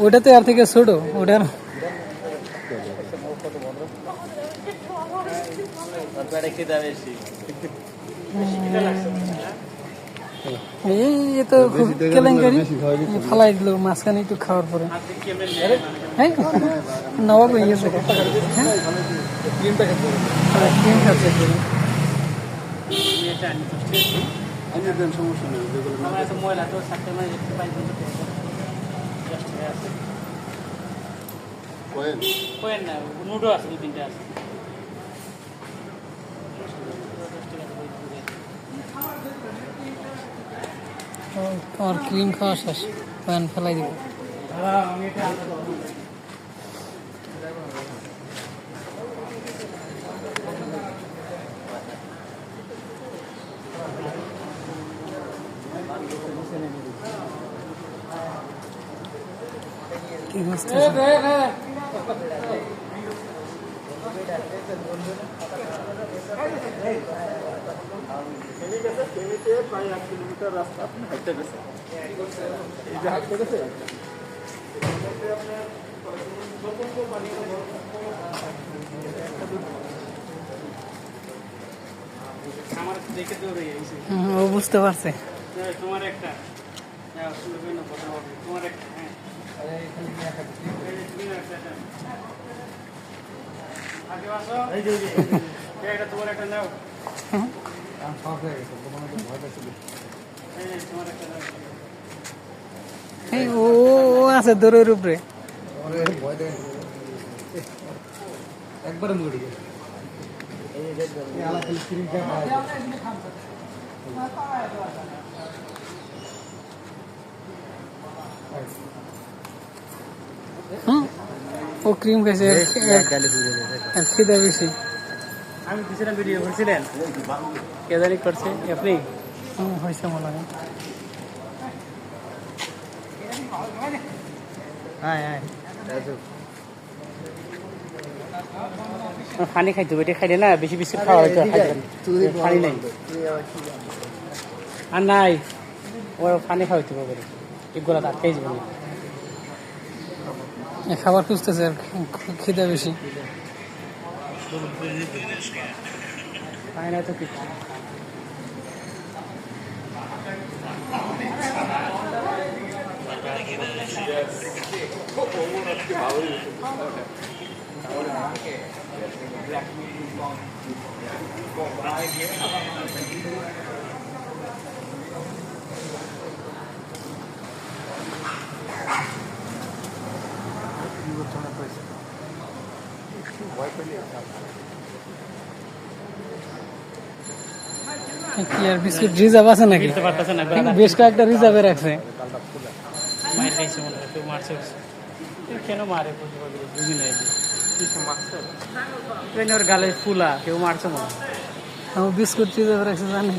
ওটাতে আর থেকে ছোট ওটার এই তো কেলেঙ্কারি ফালাই দিল মাঝখানে একটু খাওয়ার পরে হ্যাঁ নবাব হয়ে গেছে ক্রিম খাচ্ছে ময়লা তো কোয়েন না নুডো আছে 2-3টা আছে और क्रीम खाওয়া শেষ প্যান ফেলাই দিব কি হচ্ছে প্রায় 1 কিলোমিটার রাস্তা আপনি হাঁটতে গেছেন এই যে হাঁটতে গেছে আমার দেখে তো ও বুঝতে পারছে তোমার একটা তোমার একটা হ্যাঁ আগে আসো এই যে এটা তোমার একটা নাও ও আছে দৌড়ের উপরে একবারে ও ক্রিম খাইছে খিদে বেশি আমি কিছুটা ভিডিও করছিলেন কে জানি করছে আপনি হয়েছে মনে হয় পানি খাইতো বেটে খাইলে না বেশি বেশি খাওয়া হয়তো পানি নাই আর নাই ও পানি খাওয়াইতে পারে এগুলো আটকাই যাবে না খাবার খুঁজতেছে আর খিদে বেশি পায় না তো কিছু কি আর বিস্কুট রিজার্ভ আছে নাকি বেশ কয়েকটা রিজার্ভে রাখছে কেন মারে গালে ফুলা কেউ মারছে মনে বিস্কুট রিজার্ভে রাখছে জানে